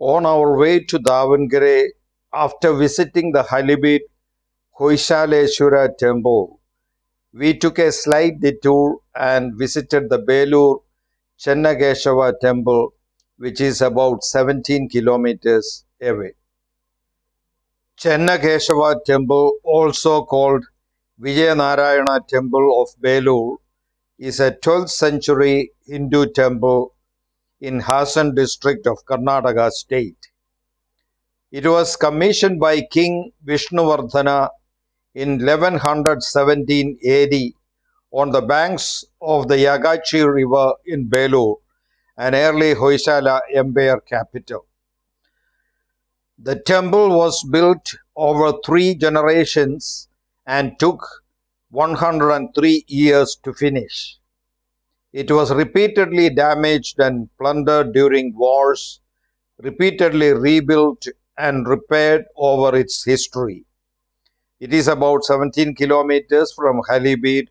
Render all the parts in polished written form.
On our way to Davangere, after visiting the Halibut Hoysaleshwara temple, we took a slight detour and visited the Belur Chennakesava temple, which is about 17 kilometers away. Chennakesava temple, also called Vijayanarayana temple of Belur, is a 12th century Hindu temple in Hassan district of Karnataka state. It was commissioned by King Vishnuvardhana in 1117 AD on the banks of the Yagachi river in Belur, an early Hoysala empire capital. The temple was built over 3 generations and took 103 years to finish. It was repeatedly damaged and plundered during wars, repeatedly rebuilt and repaired over its history. It is about 17 kilometers from Halibut,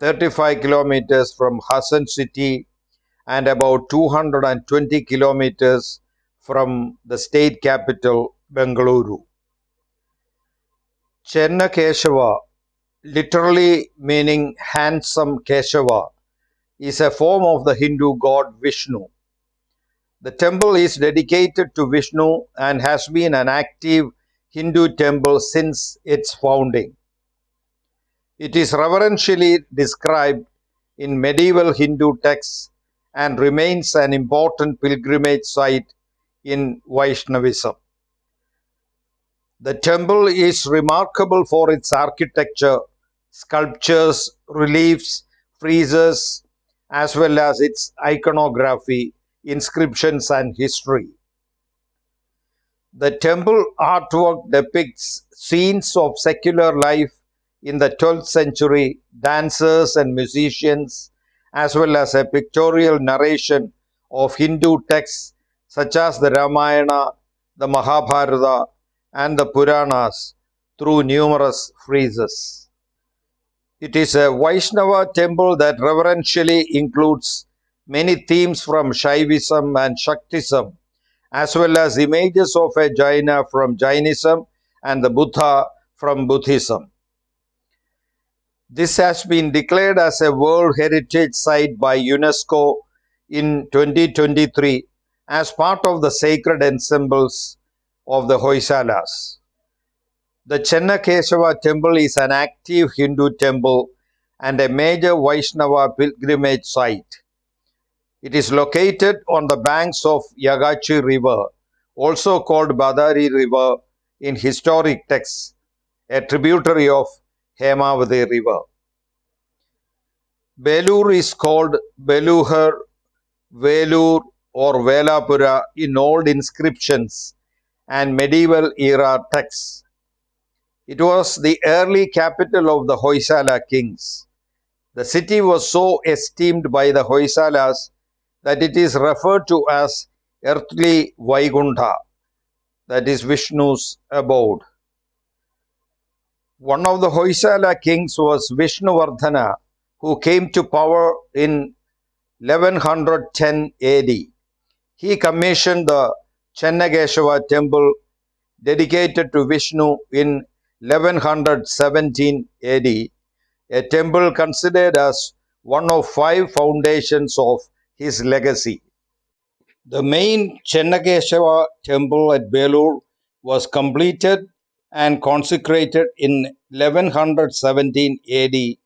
35 kilometers from Hassan city, and about 220 kilometers from the state capital, Bengaluru. Chennakesava, literally meaning handsome Keshava, is a form of the Hindu god Vishnu. The temple is dedicated to Vishnu and has been an active Hindu temple since its founding. It is reverentially described in medieval Hindu texts and remains an important pilgrimage site in Vaishnavism. The temple is remarkable for its architecture, sculptures, reliefs, friezes, as well as its iconography, inscriptions, and history. The temple artwork depicts scenes of secular life in the 12th century, dancers and musicians, as well as a pictorial narration of Hindu texts such as the Ramayana, the Mahabharata, and the Puranas through numerous friezes. It is a Vaishnava temple that reverentially includes many themes from Shaivism and Shaktism, as well as images of a Jaina from Jainism and the Buddha from Buddhism. This has been declared as a World Heritage Site by UNESCO in 2023 as part of the sacred ensembles of the Hoysalas. The Chennakesava temple is an active Hindu temple and a major Vaishnava pilgrimage site. It is located on the banks of Yagachi River, also called Badari River in historic texts, a tributary of Hemavati River. Belur is called Beluhar, Velur, or Velapura in old inscriptions and medieval era texts. It was the early capital of the Hoysala kings. The city was so esteemed by the Hoysalas that it is referred to as earthly Vaikuntha, that is Vishnu's abode. One of the Hoysala kings was Vishnuvardhana, who came to power in 1110 AD. He commissioned the Chennakesava temple dedicated to Vishnu in 1117 AD, a temple considered as one of 5 foundations of his legacy. The main Chennakesava temple at Belur was completed and consecrated in 1117 AD,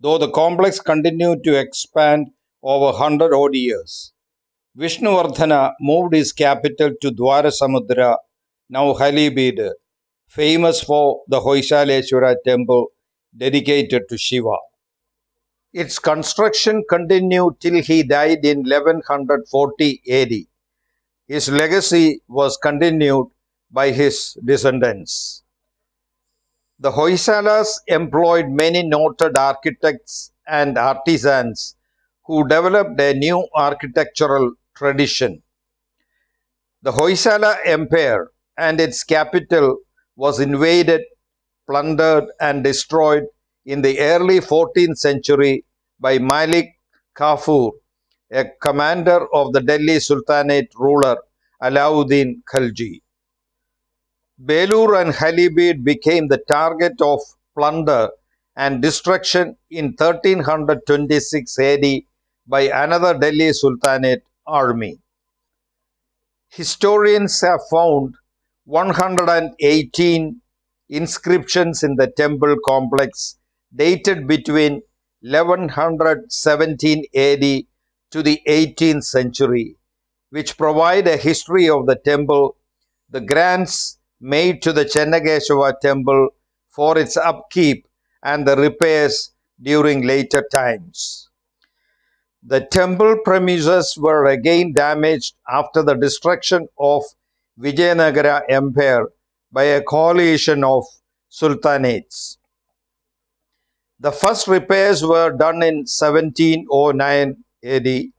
though the complex continued to expand over 100 odd years. Vishnuvardhana moved his capital to Dwarasamudra, now Halibut, famous for the Hoysaleshwara temple dedicated to Shiva. Its construction continued till he died in 1140 AD. His legacy was continued by his descendants. The Hoysalas employed many noted architects and artisans who developed a new architectural tradition. The Hoysala Empire and its capital was invaded, plundered, and destroyed in the early 14th century by Malik Kafur, a commander of the Delhi Sultanate ruler Alauddin Khalji. Belur and Halibid became the target of plunder and destruction in 1326 AD by another Delhi Sultanate army. Historians have found 118 inscriptions in the temple complex dated between 1117 AD to the 18th century, which provide a history of the temple, the grants made to the Chennakesava temple for its upkeep, and the repairs during later times. The temple premises were again damaged after the destruction of Vijayanagara Empire by a coalition of sultanates. The first repairs were done in 1709 AD,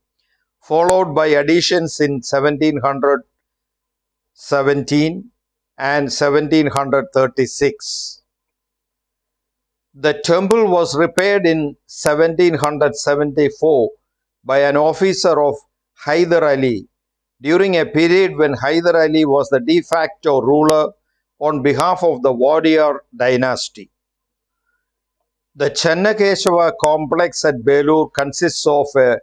followed by additions in 1717 and 1736. The temple was repaired in 1774 by an officer of Hyder Ali during a period when Hyder Ali was the de facto ruler on behalf of the Wadiyar dynasty. The Chennakesava complex at Belur consists of a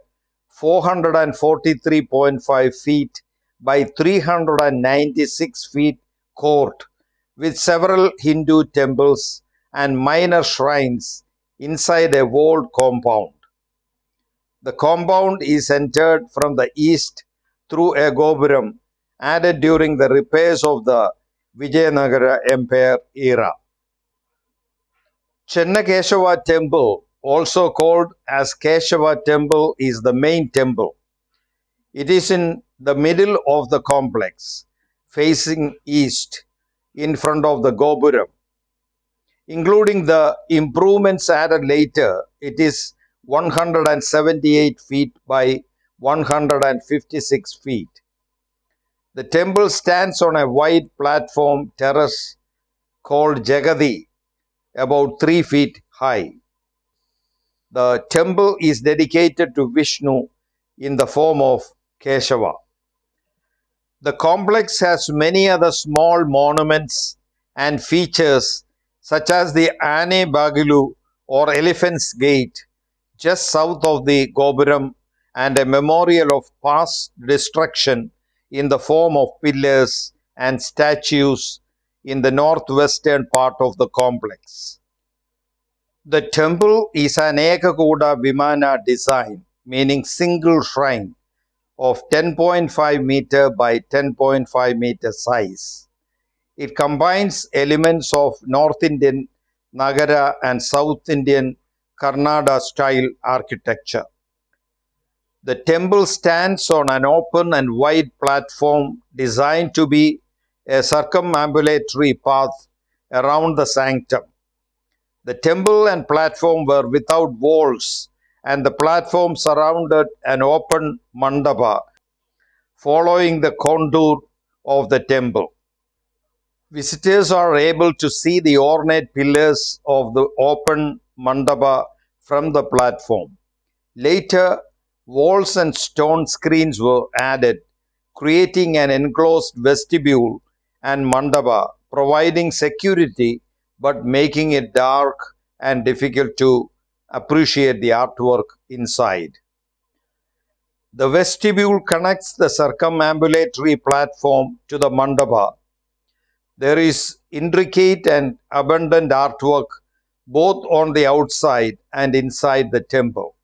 443.5 feet by 396 feet court with several Hindu temples and minor shrines inside a walled compound. The compound is entered from the east through a gopuram added during the repairs of the Vijayanagara Empire era. Chennakesava temple, also called as Keshava temple, is the main temple. It is in the middle of the complex, facing east, in front of the gopuram. Including the improvements added later, it is 178 feet by 156 feet. The temple stands on a wide platform terrace called Jagadi, about 3 feet high. The temple is dedicated to Vishnu in the form of Keshava. The complex has many other small monuments and features such as the Ane Bagilu or Elephant's Gate just south of the Gopuram and a memorial of past destruction in the form of pillars and statues in the northwestern part of the complex. The temple is an Ekakuda Vimana design, meaning single shrine of 10.5 meter by 10.5 meter size. It combines elements of North Indian Nagara and South Indian Karnataka style architecture. The temple stands on an open and wide platform designed to be a circumambulatory path around the sanctum. The temple and platform were without walls, and the platform surrounded an open mandapa following the contour of the temple. Visitors are able to see the ornate pillars of the open mandapa from the platform. Later, walls and stone screens were added, creating an enclosed vestibule and mandapa, providing security but making it dark and difficult to appreciate the artwork inside. The vestibule connects the circumambulatory platform to the mandapa. There is intricate and abundant artwork both on the outside and inside the temple.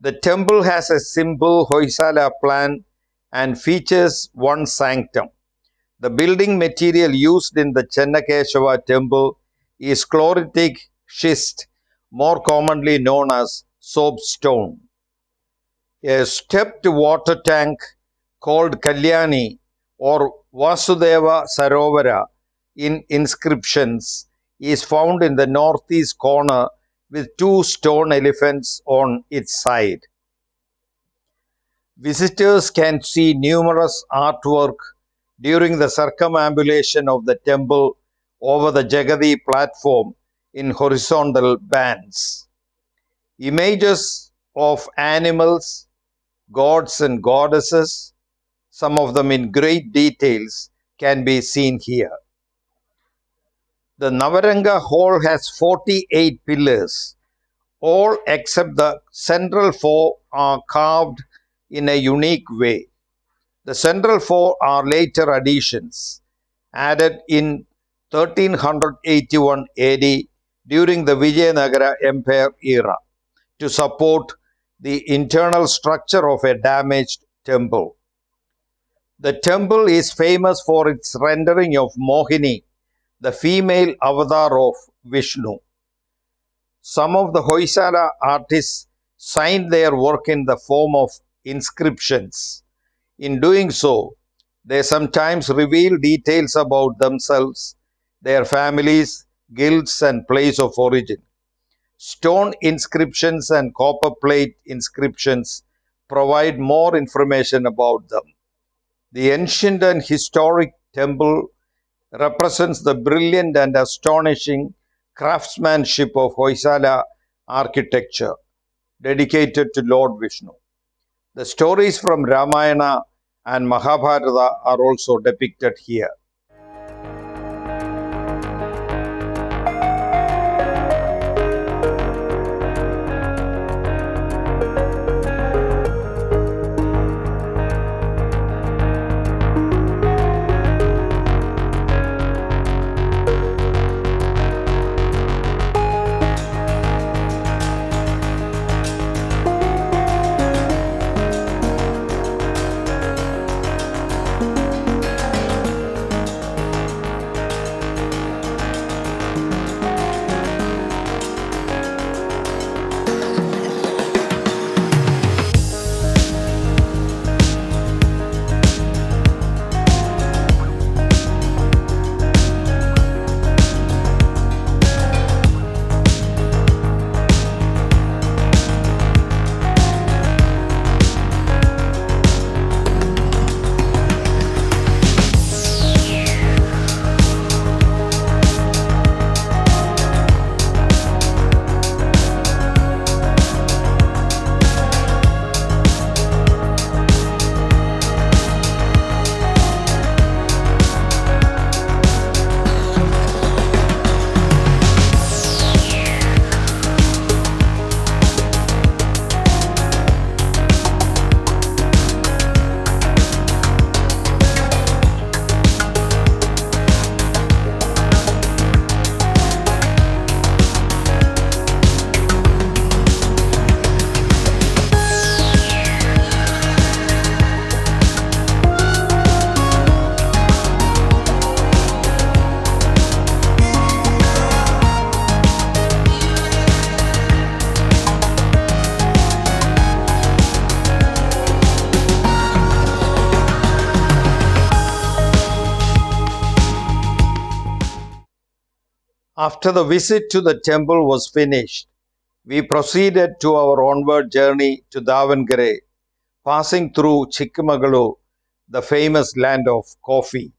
The temple has a simple Hoysala plan and features one sanctum. The building material used in the Chennakesava temple is chloritic schist, more commonly known as soapstone. A stepped water tank called Kalyani or Vasudeva Sarovara in inscriptions is found in the northeast corner with two stone elephants on its side. Visitors can see numerous artwork during the circumambulation of the temple over the Jagadi platform in horizontal bands. Images of animals, gods and goddesses, Some of them in great details can be seen here. The Navaranga hall has 48 pillars. All except the central four are carved in a unique way. The central four are later additions, added in 1381 AD during the Vijayanagara Empire era to support the internal structure of a damaged temple. The temple is famous for its rendering of Mohini, the female avatar of Vishnu. Some of the Hoysala artists signed their work in the form of inscriptions. In doing so, they sometimes reveal details about themselves, their families, guilds, and place of origin. Stone inscriptions and copper plate inscriptions provide more information about them. The ancient and historic temple represents the brilliant and astonishing craftsmanship of Hoysala architecture dedicated to Lord Vishnu. The stories from Ramayana and Mahabharata are also depicted here. After the visit to the temple was finished, we proceeded to our onward journey to Davangere, passing through Chikmagalur, the famous land of coffee.